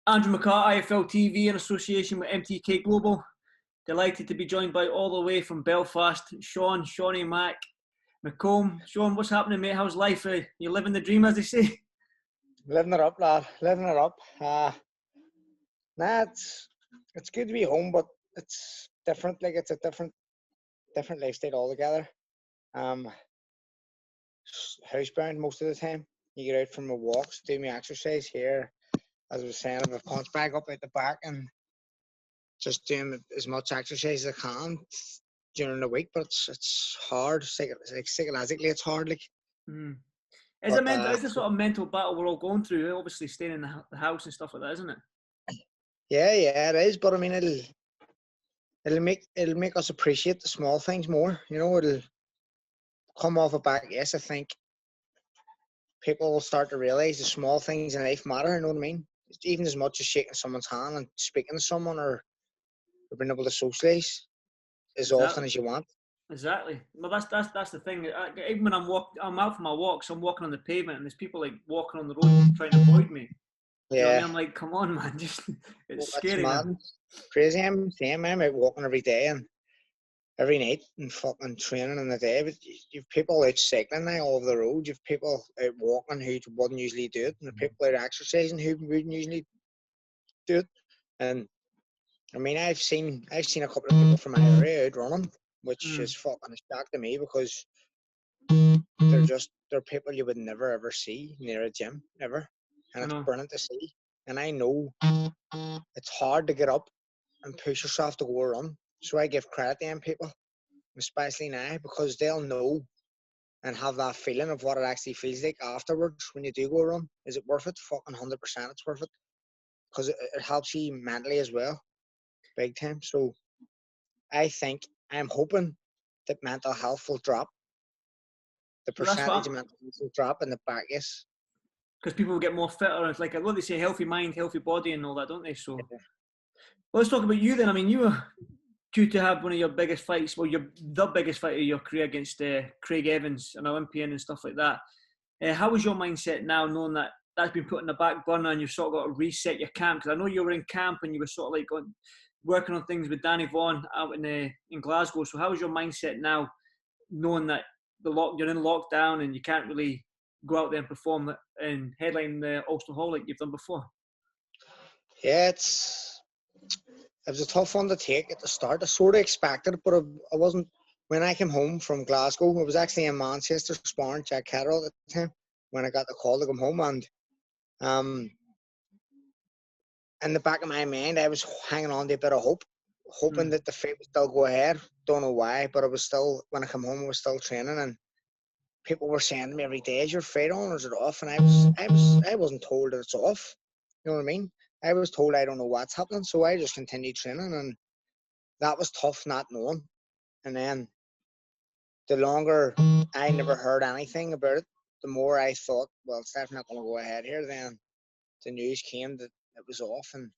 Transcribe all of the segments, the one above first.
Andrew McCART, IFL TV in association with MTK Global. Delighted to be joined by all the way from Belfast, Shawnee Mac, McCOMB. Sean, what's happening, mate? How's life? You living the dream, as they say? Living it up, lad. Living it up. Nah, it's good to be home, but it's different. Like, it's a different lifestyle altogether. Housebound most of the time. You get out from my walks, do my exercise here. As I was saying, I have a punch bag up at the back and just doing as much exercise as I can during the week. But it's hard. Psychologically, it's hard. Like, It's a sort of mental battle we're all going through. Obviously, staying in the house and stuff like that, isn't it? Yeah, it is. But I mean, it'll make us appreciate the small things more. You know, it'll come off a back. Yes, I think people will start to realise the small things in life matter. You know what I mean? Even as much as shaking someone's hand and speaking to someone, or being able to socialise as often as you want. Exactly. Well, that's the thing. Even when I'm out for my walks, I'm walking on the pavement, and there's people like walking on the road trying to avoid me. Yeah. You know what I mean? I'm like, come on, man, it's scary. Mad. Crazy. I'm out walking every day and every night and fucking training in the day. But you've people out cycling now all over the road. You've people out walking who wouldn't usually do it, and the people out exercising who wouldn't usually do it. And I mean, I've seen a couple of people from my area out running, which is fucking a shock to me, because they're people you would never ever see near a gym ever, and it's brilliant to see. And I know it's hard to get up and push yourself to go run, so I give credit to them people, especially now, because they'll know and have that feeling of what it actually feels like afterwards when you do go run. Is it worth it? Fucking 100%, it's worth it, because it helps you mentally as well, big time. So I'm hoping that mental health will drop. The percentage of mental health will drop in the back, yes. Because people will get more fitter. It's like, I love they say healthy mind, healthy body and all that, don't they? So let's talk about you then. I mean, you were due to have one of your biggest fights, you're the biggest fight of your career against Craig Evans, an Olympian and stuff like that. How was your mindset now, knowing that that's been put in the back burner and you've sort of got to reset your camp? Because I know you were in camp and you were sort of like working on things with Danny Vaughan out in Glasgow. So how is your mindset now, knowing that you're in lockdown and you can't really go out there and perform and headline the Ulster Hall like you've done before? Yeah, it was a tough one to take at the start. I sort of expected it, but I wasn't. When I came home from Glasgow, I was actually in Manchester sparring Jack Catterall at the time when I got the call to come home, and in the back of my mind, I was hanging on to a bit of hope, hoping that the fight would still go ahead. Don't know why, but when I come home, I was still training, and people were saying to me every day, "Is your fight on or is it off?" And I wasn't told that it's off. You know what I mean? I was told I don't know what's happening, so I just continued training, and that was tough not knowing. And then the longer I never heard anything about it, the more I thought, well, it's definitely not going to go ahead here. Then the news came that it was off, and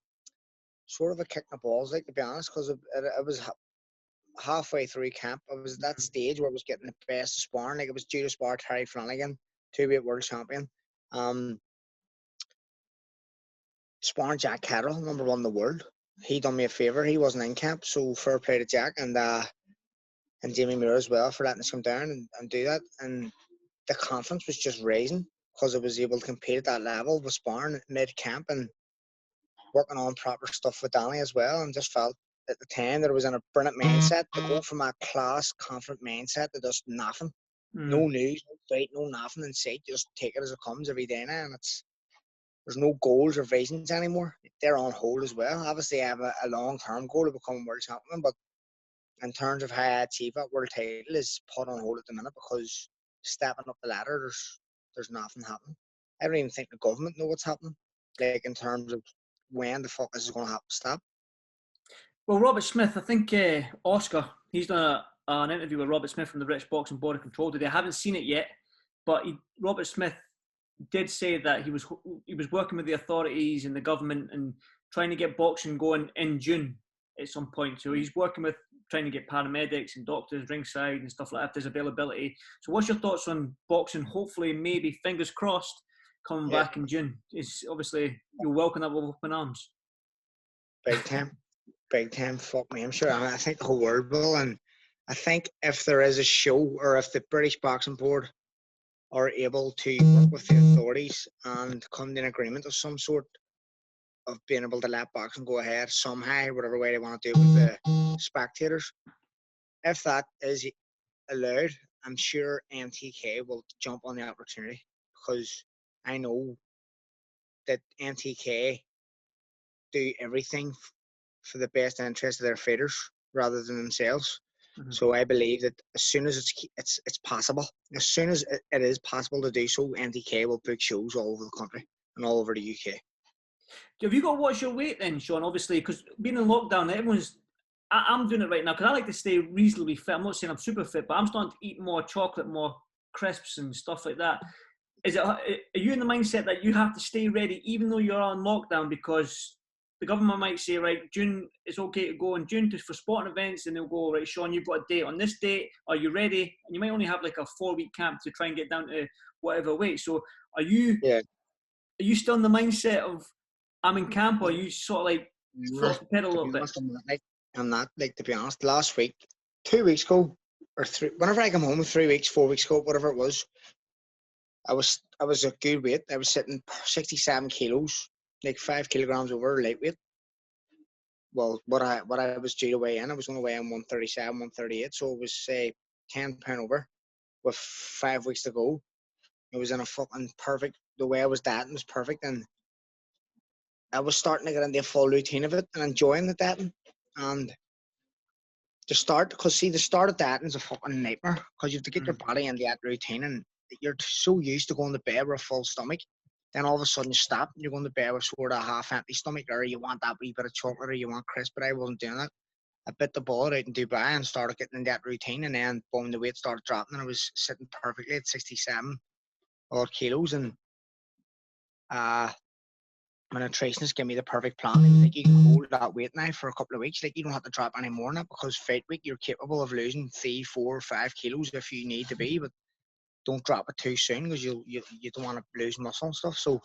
sort of a kick in the balls, like, to be honest, because it was halfway through camp. I was at that stage where I was getting the best of sparring. Like, I was due to spar Terry Flanagan, 2-weight world champion. Sparring Jack Catterall, number 1 in the world. He done me a favour. He wasn't in camp, so fair play to Jack and Jamie Muir as well for letting us come down and do that. And the confidence was just raising because I was able to compete at that level with sparring mid-camp and working on proper stuff with Danny as well, and just felt at the time that I was in a brilliant mindset to go from a class, confident mindset to just nothing. No news, no fight, no nothing in sight. Just take it as it comes every day now, and there's no goals or visions anymore. They're on hold as well. Obviously, I have a long-term goal to become world champion, but in terms of how I achieve that world title is put on hold at the minute, because stepping up the ladder, there's nothing happening. I don't even think the government know what's happening, like, in terms of when the fuck this is going to happen. Stop. Well, Robert Smith, I think Oscar, he's done an interview with Robert Smith from the British Boxing Board of Control today. I haven't seen it yet, but Robert Smith did say that he was working with the authorities and the government and trying to get boxing going in June at some point. So he's working with trying to get paramedics and doctors ringside and stuff like that if there's availability. So what's your thoughts on boxing? Hopefully, maybe, fingers crossed, coming Yeah. back in June. It's obviously you'll welcome that with open arms. Big time. Big time. Fuck me. I'm sure. I think the whole world will. And I think if there is a show, or if the British Boxing Board are able to work with the authorities and come to an agreement of some sort of being able to let boxing go ahead somehow, whatever way they want to do it with the spectators, if that is allowed, I'm sure MTK will jump on the opportunity, because I know that MTK do everything for the best interest of their fighters rather than themselves. Mhm. So I believe that as soon as it's possible, as soon as it is possible to do so, MTK will book shows all over the country and all over the UK. Have you got to watch your weight then, Sean? Obviously, because being in lockdown, everyone's. I'm doing it right now because I like to stay reasonably fit. I'm not saying I'm super fit, but I'm starting to eat more chocolate, more crisps and stuff like that. Are you in the mindset that you have to stay ready even though you're on lockdown, because the government might say, right, June, it's okay to go in June for sporting events, and they'll go, right, Sean, you've got a date on this date, are you ready? And you might only have like a 4-week camp to try and get down to whatever weight. So are you still in the mindset of I'm in camp, or are you sort of like flip the pedal a little bit? I'm not, like, to be honest, last week, 2 weeks ago, or whenever I come home, 3 weeks, 4 weeks ago, whatever it was, I was a good weight. I was sitting 67 kilos, like 5 kilograms over lightweight. Well, what I was due to weigh in, I was going to weigh in 137, 138, so it was, say, 10 pound over with 5 weeks to go. It was in a fucking perfect, the way I was dieting was perfect, and I was starting to get into a full routine of it and enjoying the dieting. And the start of dieting is a fucking nightmare, because you have to get your body into that routine, and you're so used to going to bed with a full stomach. Then all of a sudden you stop and you're going to bed with sort of a half empty stomach, or you want that wee bit of chocolate, or you want crisp, but I wasn't doing that. I bit the bullet out in Dubai and started getting in that routine, and then boom, the weight started dropping, and I was sitting perfectly at 67 odd kilos. And my nutritionist gave me the perfect plan. He was like, you can hold that weight now for a couple of weeks. Like, you don't have to drop any more than it, because fight week you're capable of losing 3, 4, 5 kilos if you need to be, but don't drop it too soon, because you don't want to lose muscle and stuff. So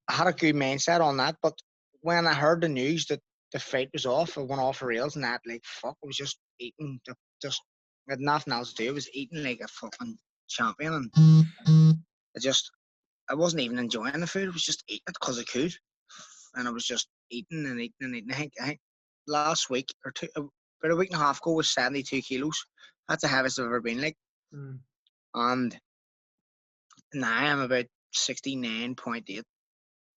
I had a good mindset on that. But when I heard the news that the fight was off, I went off the rails, and that, like, fuck, I was just eating, just I had nothing else to do. I was eating like a fucking champion, and I wasn't even enjoying the food. I was just eating it because I could, and I was just eating and eating and eating. I think last week or two, about a week and a half ago, was 72 kilos. That's the heaviest I've ever been, like. And now I'm about 69.8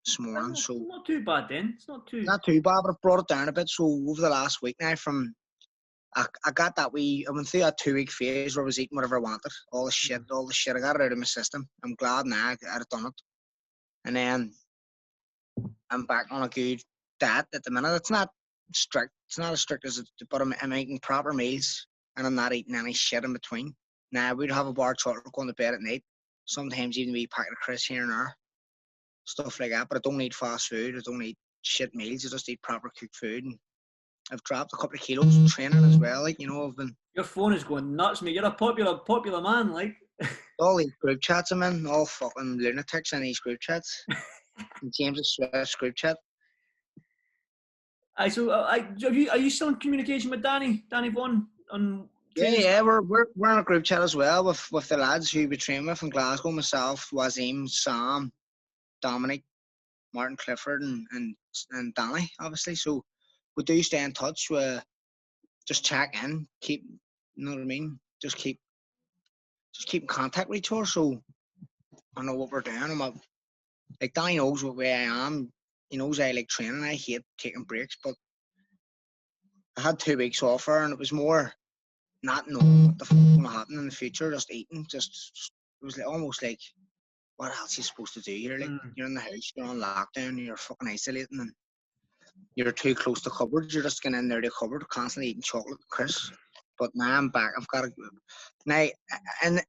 this morning. So Not too bad then. It's not too bad, but I've brought it down a bit. So over the last week now, I got that I went through that 2 week phase where I was eating whatever I wanted, all the shit. I got it out of my system. I'm glad now I'd done it. And then I'm back on a good diet at the minute. It's not strict. It's not as strict as it, but I'm eating proper meals, and I'm not eating any shit in between. Now, we'd have a bar of chocolate going to bed at night. Sometimes even a packet of crisps here and there, stuff like that. But I don't eat fast food. I don't eat shit meals. I just eat proper cooked food. And I've dropped a couple of kilos training as well. Like, I've been. Your phone is going nuts, mate. You're a popular man, like. All these group chats I'm in, all fucking lunatics in these group chats. And James's Swift's group chat. Are you still in communication with Danny Vaughan on training? Yeah, we're in a group chat as well with the lads who we train with in Glasgow. Myself, Wazim, Sam, Dominic, Martin Clifford, and Danny, obviously. So we do stay in touch. We just check in, keep, you know what I mean? Just keep in contact with each other, so I know what we're doing. And like, Danny knows what way I am. He knows I like training. I hate taking breaks, but I had 2 weeks off her, and it was more not knowing what the fuck's going to happen in the future, just eating. It was like, almost like, what else are you supposed to do here? Like, you're in the house, you're on lockdown, you're fucking isolating, and you're too close to cupboards. You're just getting in there to cupboard, constantly eating chocolate and crisps. But now I'm back. I've got to now, and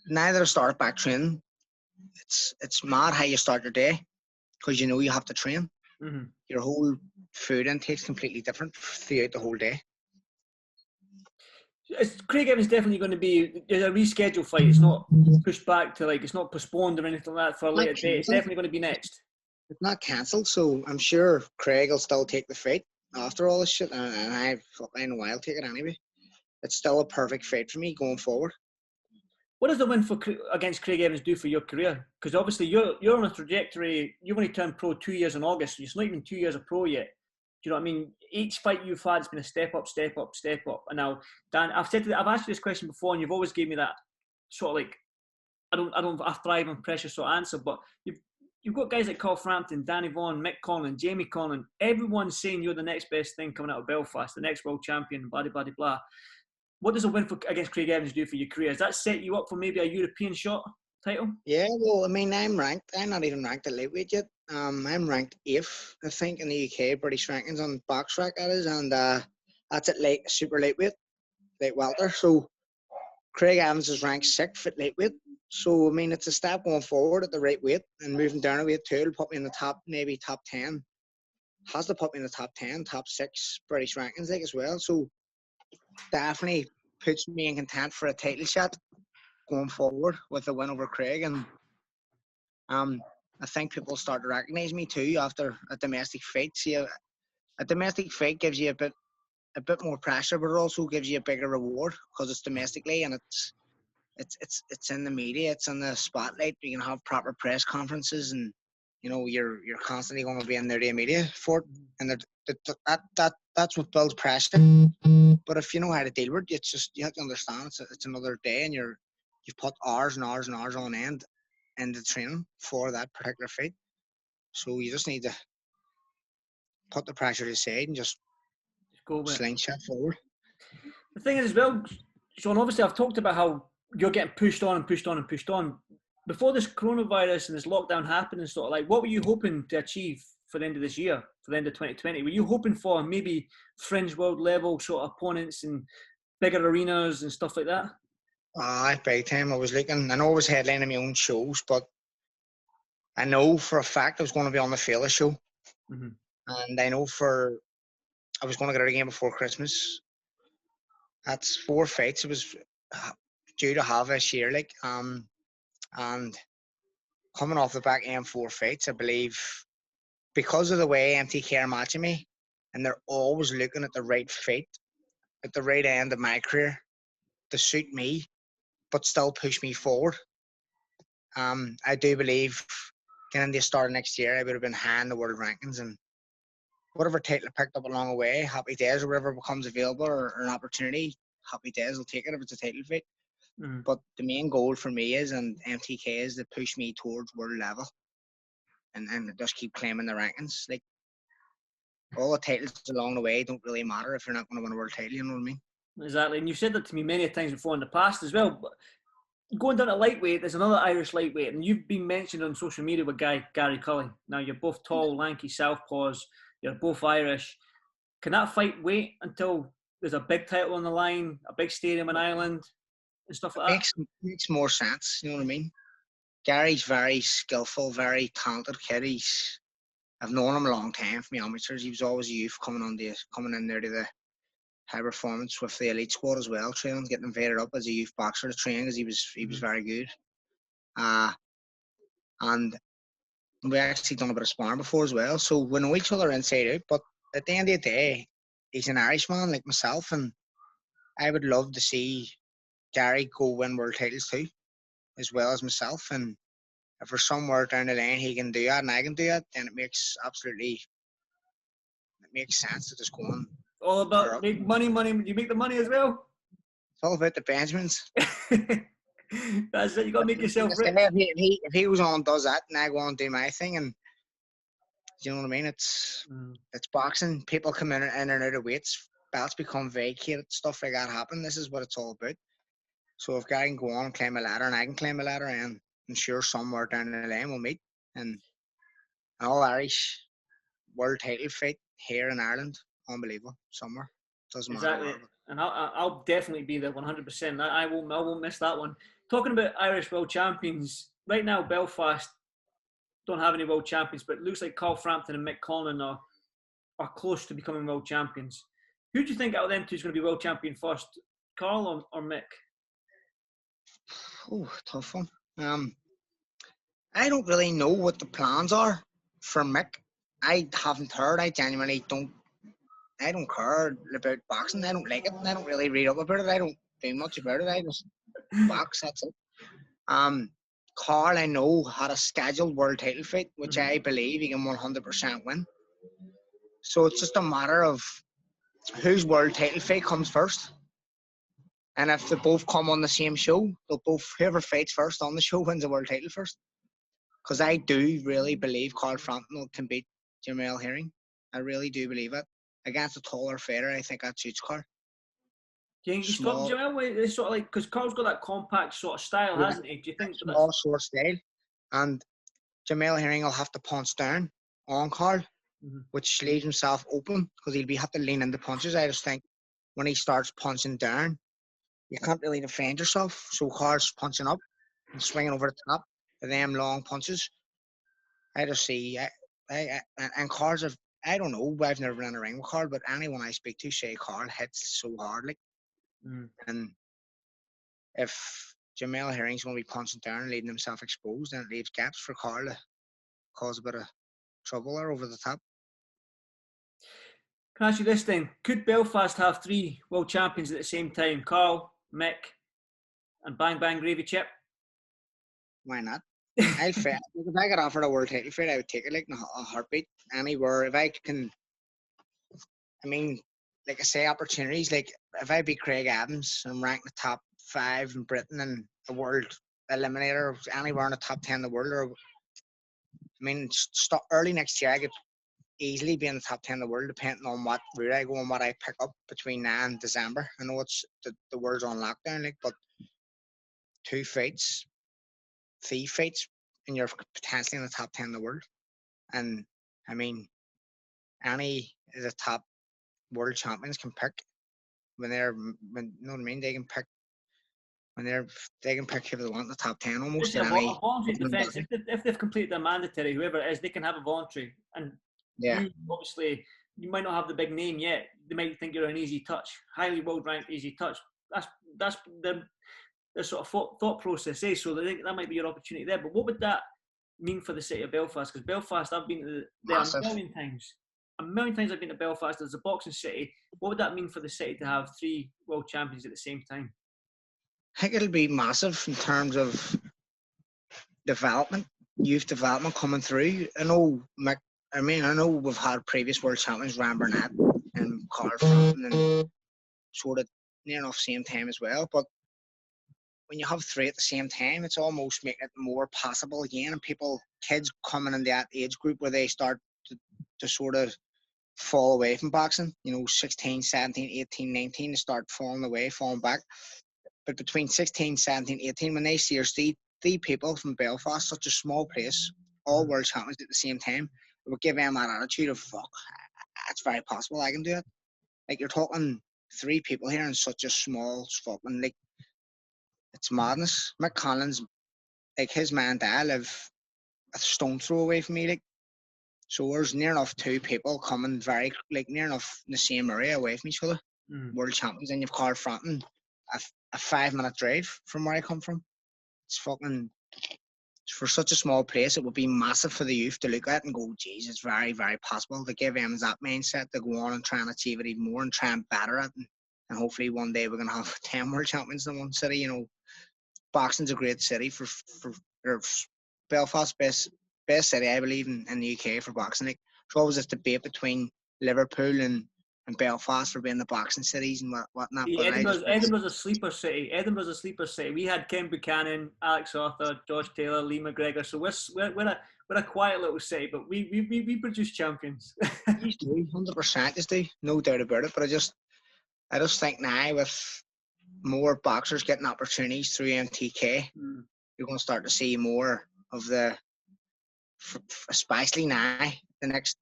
now that I start back training, it's mad how you start your day, because you have to train. Your whole food intake's completely different throughout the whole day. Craig Evans definitely going to be a rescheduled fight. It's not pushed back to it's not postponed or anything like that for a later date. It's definitely going to be next. It's not cancelled, so I'm sure Craig will still take the fight after all this shit, and I know I'll take it anyway. It's still a perfect fight for me going forward. What does the win against Craig Evans do for your career? Because obviously you're on a trajectory. You've only turned pro 2 years in August, so it's not even 2 years of pro yet. Do you know what I mean? Each fight you've had has been a step up, step up, step up. And now, Dan, I've asked you this question before, and you've always given me that sort of I thrive on pressure sort of answer. But you've got guys like Carl Frampton, Danny Vaughan, Mick Conlon, Jamie Conlan. Everyone's saying you're the next best thing coming out of Belfast, the next world champion, blah blah blah. What does a win against Craig Evans do for your career? Does that set you up for maybe a European shot title? Yeah, well, I mean, I'm ranked. I'm not even ranked at lightweight yet. I'm ranked 8th, I think, in the UK British rankings on BoxRec, that is, and that's at super lightweight, light welter. So Craig Evans is ranked 6th at lightweight. So I mean, it's a step going forward at the right weight, and moving down a weight too will put me in the top, maybe top 10. Has to put me in the top 10, top 6 British rankings as well. So definitely puts me in content for a title shot going forward with a win over Craig. And I think people start to recognise me too after a domestic fight. See, a domestic fight gives you a bit more pressure, but it also gives you a bigger reward because it's domestically and it's in the media, it's in the spotlight. You can have proper press conferences, and you know you're constantly going to be in there the media for it, and that's what builds pressure. But if you know how to deal with it, it's just you have to understand it's another day, and you've put hours and hours and hours on end into training for that particular fight. So you just need to put the pressure aside and just go with slingshot forward. The thing is, as well, Sean, obviously I've talked about how you're getting pushed on and pushed on and pushed on. Before this coronavirus and this lockdown happened and sort of what were you hoping to achieve for the end of this year, for the end of 2020? Were you hoping for maybe fringe world level sort of opponents and bigger arenas and stuff like that? Big time. I was looking, I know I was headlining my own shows, but I know for a fact I was going to be on the Fela show. Mm-hmm. And I know I was going to get out again before Christmas. That's 4 fights. It was due to have this year, and coming off the back end 4 fights, I believe, because of the way MTK are matching me, and they're always looking at the right fight, at the right end of my career, to suit me, but still push me forward. I do believe getting to the start of next year, I would have been high in the world rankings, and whatever title I picked up along the way, happy days, or whatever becomes available or an opportunity, happy days, I'll take it if it's a title fight. Mm-hmm. But the main goal for me is, and MTK is, to push me towards world level and just keep claiming the rankings. Like, all the titles along the way don't really matter if you're not going to win a world title, you know what I mean? Exactly, and you've said that to me many times before in the past as well. But going down to lightweight, there's another Irish lightweight, and you've been mentioned on social media with Gary Cully. Now, you're both tall, lanky southpaws. You're both Irish. Can that fight wait until there's a big title on the line, a big stadium in Ireland, and stuff like that? Makes more sense, you know what I mean? Gary's very skillful, very talented kid. I've known him a long time from the amateurs. He was always a youth coming in there to the high performance with the elite squad as well, training, getting invited up as a youth boxer to train because he was very good. And we actually done a bit of sparring before as well, so we know each other inside out. But at the end of the day, he's an Irishman like myself, and I would love to see Gary go win world titles too, as well as myself. And if there's somewhere down the line he can do that and I can do it, then it makes sense to just go on. All about make money. You make the money as well. It's all about the Benjamins. That's it. You got to make yourself rich. If he goes on and does that, and I go on and do my thing, and you know what I mean? It's boxing. People come in and out of weights. Belts become vacated. Stuff like that happen. This is what it's all about. So if Gary can go on and climb a ladder, and I can climb a ladder, and I'm sure somewhere down the line we'll meet. And an all-Irish world title fight here in Ireland, unbelievable. Somewhere. Doesn't matter. Exactly. And I'll definitely be there 100%. I won't miss that one. Talking about Irish world champions, right now Belfast don't have any world champions, but it looks like Carl Frampton and MICK CONLAN are close to becoming world champions. Who do you think out of them two is going to be world champion first? Carl or Mick? Oh, tough one. I don't really know what the plans are for Mick. I haven't heard. I genuinely don't. I don't care about boxing. I don't like it. I don't really read up about it. I don't do much about it. I just box. That's it. Carl, I know, had a scheduled world title fight, which I believe he can 100% win. So it's just a matter of whose world title fight comes first. And if they both come on the same show, they'll both, whoever fights first on the show wins the world title first. Because I do really believe Carl Frampton can beat Jamel Herring. I really do believe it. Against a taller fighter, I think that suits Carl. Do you think he's got Jamel? It's sort of like, because Carl's got that compact sort of style, hasn't he? Do you think small, short style? And Jamel Herring will have to punch down on Carl, which leaves himself open because he'll have to lean into punches. I just think when he starts punching down, you can't really defend yourself. So Carl's punching up and swinging over the top of them long punches. I just see, and Carl's, I don't know, I've never been in a ring with Carl, but anyone I speak to say Carl hits so hard, like, and if Jamel Herring's going to be punching down and leaving himself exposed, then it leaves gaps for Carl to cause a bit of trouble there over the top. Can I ask you this then? Could Belfast have 3 world champions at the same time? Carl, Mick, and Bang Bang Gravy Chip? Why not? I'll fight. If I got offered a world title fight, I would take it like in a heartbeat. Anywhere. If I can, I mean, like I say, opportunities. Like if I beat Craig Adams and rank the top 5 in Britain and the world eliminator, anywhere in the top 10 in the world, or I mean, early next year, I could easily be in the top 10 in the world, depending on what route I go and what I pick up between now and December. I know it's the world's on lockdown, like, but 2 fights, 3 fights, and you're potentially in the top 10 in the world. And I mean, any of the top world champions can pick you know what I mean? They can pick they can pick who they want in the top 10 almost. A voluntary defence. If they've completed their mandatory, whoever it is, they can have a voluntary. And you, obviously, you might not have the big name yet. They might think you're an easy touch, highly world ranked, easy touch. That's the sort of thought process, eh? So they think that might be your opportunity there. But what would that mean for the city of Belfast? Because Belfast, I've been there a million times. A million times I've been to Belfast as a boxing city. What would that mean for the city to have 3 world champions at the same time? I think it'll be massive in terms of development, youth development coming through. I know we've had previous world champions, Ram Burnett and Carl Frampton, and sort of near enough same time as well. But when you have 3 at the same time, it's almost making it more possible again. And kids coming in that age group where they start to sort of fall away from boxing, 16, 17, 18, 19, they start falling back. But between 16, 17, 18, when they see 3 people from Belfast, such a small place, all world champions at the same time, it would give them that attitude of, fuck, it's very possible I can do it. Like, you're talking 3 people here in such a small spot, and like, it's madness. MICK CONLAN's, like, his man and dad live a stone throw away from me, like, so there's near enough 2 people coming near enough in the same area away from each other, world champions, and you've Carl Frampton, a 5-minute drive from where I come from. It's fucking, for such a small place, it would be massive for the youth to look at and go, geez, it's very, very possible to give them that mindset to go on and try and achieve it even more and try and better it. And hopefully one day we're going to have 10 world champions in one city. Boxing's a great city for Belfast, best city, I believe, in the UK for boxing. Like, there's always this debate between Liverpool and Belfast for being the boxing cities and whatnot. Edinburgh's a sleeper city. Edinburgh's a sleeper city. We had Ken Buchanan, Alex Arthur, Josh Taylor, Lee McGregor. So we're a quiet little city, but we produce champions. You do, 100%, just do, no doubt about it. But I just think now with more boxers getting opportunities through MTK, you're going to start to see more of especially now, the next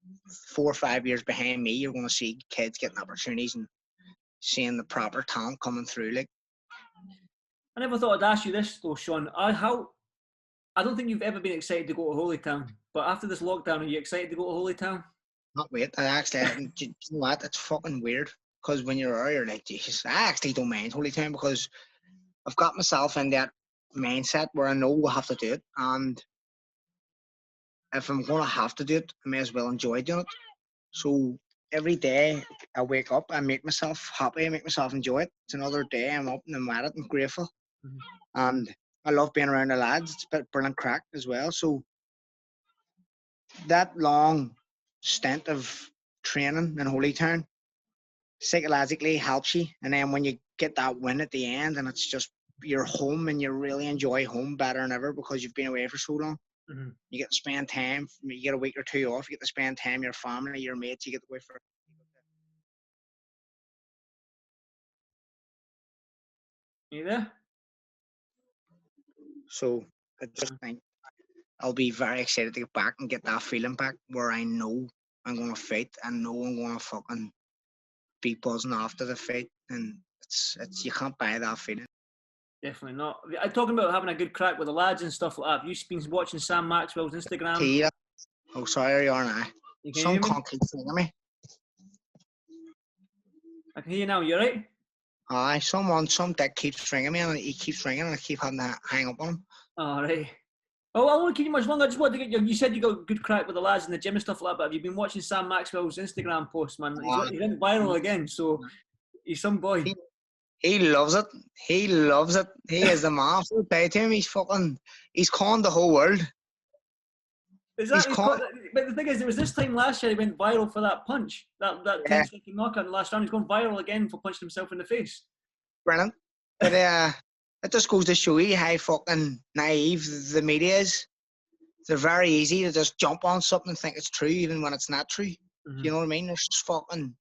4 or 5 years behind me, you're going to see kids getting opportunities and seeing the proper talent coming through. Like, I never thought I'd ask you this though, Sean. I don't think you've ever been excited to go to Holytown, but after this lockdown, are you excited to go to Holytown? Not wait. I actually, you know what? It's fucking weird. Because when you're there, you're like, Jesus, I actually don't mind Holy Town because I've got myself in that mindset where I know I have to do it. And if I'm going to have to do it, I may as well enjoy doing it. So every day I wake up, I make myself happy, I make myself enjoy it. It's another day, I'm up and I'm at it, I'm grateful. And I love being around the lads. It's a bit brilliant crack as well. So that long stint of training in Holy Town psychologically helps you. And then when you get that win at the end and it's just you're home and you really enjoy home better than ever because you've been away for so long. You get to spend time, you get a week or two off, you get to spend time with your family, your mates, you get to go for. You there? So I just think I'll be very excited to get back and get that feeling back where I know I'm going to fight. I know I'm going to fucking be buzzing after the fight. And it's you can't buy that feeling. Definitely not. I'm talking about having a good crack with the lads and stuff like that. Have you been watching Sam Maxwell's Instagram? Tia. Oh, sorry, you are now. Some cunt keeps ringing me. I can hear you now. You right? Aye, some dick keeps ringing me and he keeps ringing and I keep having to hang up on him. All right. Oh, I won't keep you much longer. I just wanted to get you said you got good crack with the lads in the gym and stuff like that, but have you been watching Sam Maxwell's Instagram post, man? He went viral again, so he's some boy. He loves it. He loves it. He is the man. So say to him, he's conned the whole world. Exactly. But the thing is, it was this time last year he went viral for that punch, that 10-second knockout in the last round. He's gone viral again for punching himself in the face. Brilliant. But it just goes to show you how fucking naive the media is. They're very easy to just jump on something and think it's true even when it's not true. You know what I mean? There's just fucking.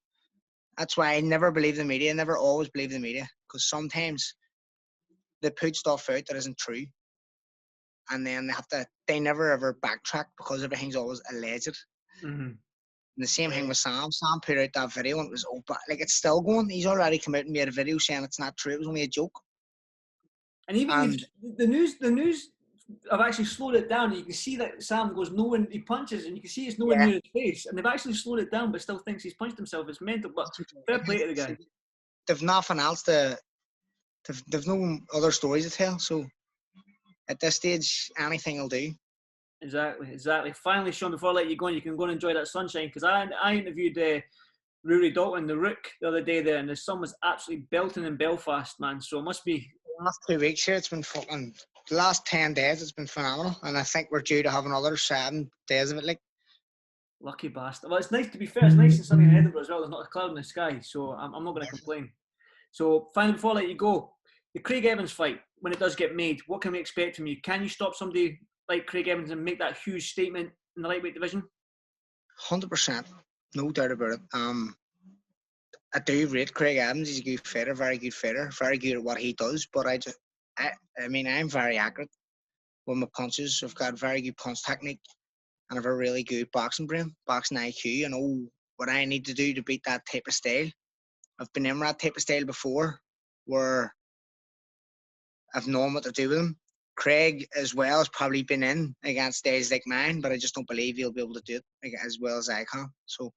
That's why I never believe the media. I never always believe the media because sometimes they put stuff out that isn't true, and then they never ever backtrack because everything's always alleged. And the same thing with Sam. Sam put out that video and it was like it's still going. He's already come out and made a video saying it's not true. It was only a joke. And even the news have actually slowed it down. You can see that Sam goes no when he punches, and you can see it's nowhere near his face. And they've actually slowed it down, but still thinks he's punched himself. It's mental. But fair play to the guy. They've nothing else to. They've no other stories to tell. So at this stage, anything will do. Exactly. Finally, Sean, before I let you go, you can go and enjoy that sunshine because I interviewed Rory Dalton, the Rook, the other day there, and the sun was absolutely belting in Belfast, man. So it must be. The last 2 weeks here, it's been fucking. The last 10 days, it's been phenomenal, and I think we're due to have another 7 days of it. Like, lucky bastard. Well, it's nice to be fair. It's nice and sunny in Edinburgh as well. There's not a cloud in the sky, so I'm not going to complain. So finally, before I let you go, the Craig Evans fight, when it does get made, what can we expect from you? Can you stop somebody like Craig Evans and make that huge statement in the lightweight division? 100%, no doubt about it. I do rate Craig Evans. He's a good fighter, very good at what he does. But I mean, I'm very accurate with my punches. I've got very good punch technique, and I've a really good boxing brain, boxing IQ. I know what I need to do to beat that type of style. I've been in that type of style before, where I've known what to do with him. Craig, as well, has probably been in against styles like mine, but I just don't believe he'll be able to do it as well as I can. So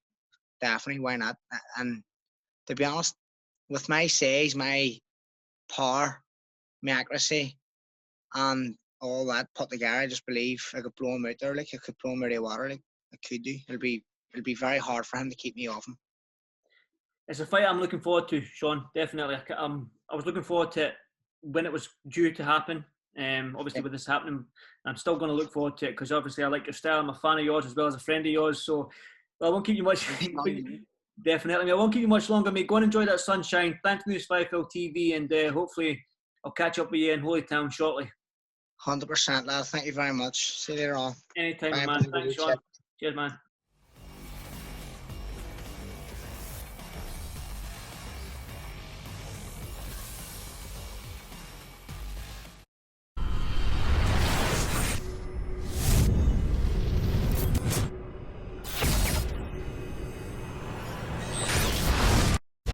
definitely, why not? And to be honest, with my size, my power, my accuracy, and all that put together, I just believe I could blow him out there. Like I could blow him out of the water. Like I could do. It'll be very hard for him to keep me off him. It's a fight I'm looking forward to, Sean. Definitely. I was looking forward to it when it was due to happen. Obviously, with this happening, I'm still going to look forward to it because obviously I like your style. I'm a fan of yours as well as a friend of yours. So I won't keep you much. Definitely. I won't keep you much longer, mate. Go and enjoy that sunshine. Thanks to News 5 TV, and hopefully I'll catch up with you in Holy Town shortly. 100%, lad. Thank you very much. See you later on. Anytime, man. Thanks, Sean. Cheers, man.